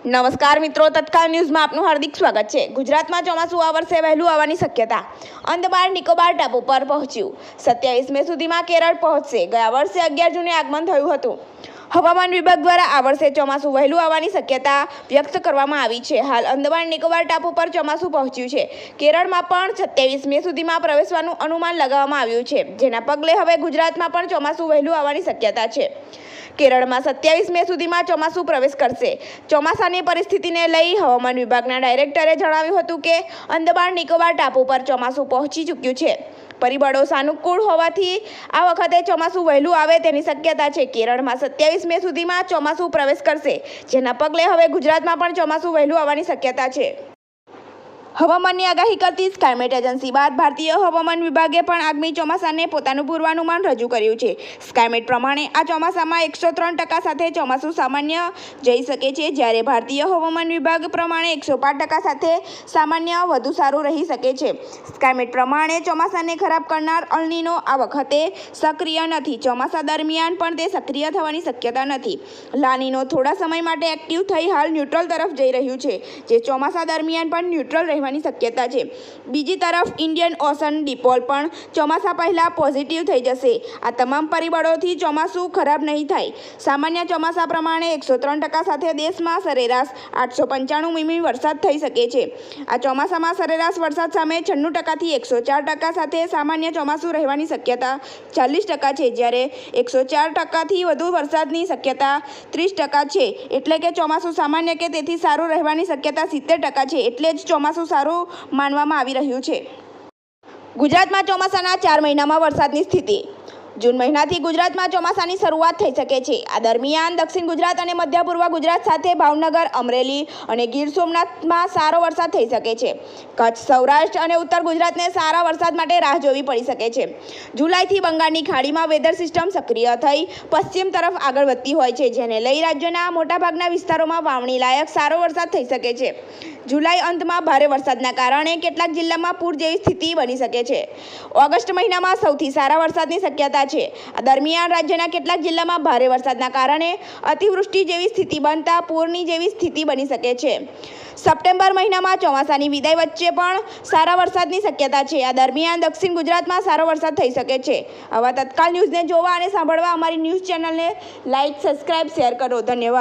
નમસ્કાર મિત્રો, તત્કાલ ન્યૂઝમાં આપનું હાર્દિક સ્વાગત છે। ગુજરાતમાં ચોમાસું આ વર્ષે વહેલું આવવાની શક્યતા। અંદમાન નિકોબાર ટાપુ પર પહોંચ્યું। 27 મે સુધીમાં કેરળ પહોંચશે। ગયા વર્ષે 11 જૂને આગમન થયું હતું। હવામાન વિભાગ દ્વારા આ વર્ષે ચોમાસું વહેલું આવવાની શક્યતા વ્યક્ત કરવામાં આવી છે। હાલ અંદમાન નિકોબાર ટાપુ પર ચોમાસું પહોંચ્યું છે। કેરળમાં પણ 27 મે સુધીમાં પ્રવેશવાનું અનુમાન લગાવવામાં આવ્યું છે, જેના પગલે હવે ગુજરાતમાં પણ ચોમાસું વહેલું આવવાની શક્યતા છે। કેરળમાં 27 મે સુધીમાં ચોમાસું પ્રવેશ કરશે। ચોમાસાની પરિસ્થિતિને લઈ હવામાન વિભાગના ડાયરેક્ટરે જણાવ્યું હતું કે અંદમાન નિકોબાર ટાપુ પર ચોમાસું પહોંચી ચૂક્યું છે। પરિબળો સાનુકૂળ હોવાથી આ વખતે ચોમાસું વહેલું આવે તેની શક્યતા છે। કેરળમાં 27 મે સુધીમાં ચોમાસું પ્રવેશ કરશે, જેના પગલે હવે ગુજરાતમાં પણ ચોમાસું વહેલું આવવાની શક્યતા છે। હવામાનની આગાહી કરતી સ્કાયમેટ એજન્સી બાદ ભારતીય હવામાન વિભાગે પણ આગામી ચોમાસાને પોતાનું પૂર્વાનુમાન રજૂ કર્યું છે। સ્કાયમેટ પ્રમાણે આ ચોમાસામાં 103% સાથે ચોમાસું સામાન્ય જઈ શકે છે, જ્યારે ભારતીય હવામાન વિભાગ પ્રમાણે 105% સાથે સામાન્ય વધુ સારું રહી શકે છે। સ્કાયમેટ પ્રમાણે ચોમાસાને ખરાબ કરનાર અલ નીનો આ વખતે સક્રિય નથી। ચોમાસા દરમિયાન પણ તે સક્રિય થવાની શક્યતા નથી। લા નીનો થોડા સમય માટે એક્ટિવ થઈ હાલ ન્યુટ્રલ તરફ જઈ રહ્યું છે, જે ચોમાસા દરમિયાન પણ ન્યુટ્રલ રહેવાની શક્યતા છે। બીજી તરફ ઇન્ડિયન ઓશન ડિપોલ પણ ચોમાસા પહેલા પોઝિટિવ થઈ જશે। આ તમામ પરિબળોથી ચોમાસું ખરાબ નહીં થાય। સામાન્ય ચોમાસા પ્રમાણે 103% સાથે દેશમાં સરેરાશ 895 મીમી વરસાદ થઈ શકે છે। આ ચોમાસામાં સરેરાશ વરસાદ સામે 96% થી 104% સાથે સામાન્ય ચોમાસું રહેવાની શક્યતા 40% છે, જ્યારે 104% થી વધુ વરસાદની શક્યતા 30% છે। એટલે કે ચોમાસું સામાન્ય કે તેથી સારું રહેવાની શક્યતા 70% છે। એટલે જ ચોમાસું સારું માનવામાં આવી રહ્યું છે। ગુજરાતમાં ચોમાસાના 4 મહિનામાં વરસાદની સ્થિતિ। જૂન મહિનાથી ગુજરાતમાં ચોમાસાની શરૂઆત થઈ શકે છે। આ દરમિયાન દક્ષિણ ગુજરાત અને મધ્ય પૂર્વ ગુજરાત સાથે ભાવનગર, અમરેલી અને ગીર સોમનાથમાં સારો વરસાદ થઈ શકે છે। કચ્છ, સૌરાષ્ટ્ર અને ઉત્તર ગુજરાતને સારા વરસાદ માટે રાહ જોવી પડી શકે છે। જુલાઈથી બંગાળની ખાડીમાં વેધર સિસ્ટમ સક્રિય થઈ પશ્ચિમ તરફ આગળ વધતી હોય છે, જેને લઈ રાજ્યના મોટાભાગના વિસ્તારોમાં વાવણી લાયક સારો વરસાદ થઈ શકે છે। જુલાઈ અંતમાં ભારે વરસાદના કારણે કેટલાક જિલ્લામાં પૂર જેવી સ્થિતિ બની શકે છે। ઓગસ્ટ મહિનામાં સૌથી સારા વરસાદની શક્યતા છે। આ દરમિયાન રાજ્યના કેટલાક જિલ્લામાં ભારે વરસાદના કારણે અતિવૃષ્ટિ જેવી સ્થિતિ બનતા પૂરની જેવી સ્થિતિ બની શકે છે। સપ્ટેમ્બર મહિનામાં ચોમાસાની વિદાય વચ્ચે પણ સારા વરસાદની શક્યતા છે। આ દરમિયાન દક્ષિણ ગુજરાતમાં સારો વરસાદ થઈ શકે છે। આવા તત્કાલ ન્યૂઝને જોવા અને સાંભળવા અમારી ન્યૂઝ ચેનલને લાઇક, સબસ્ક્રાઇબ, શેર કરો। ધન્યવાદ।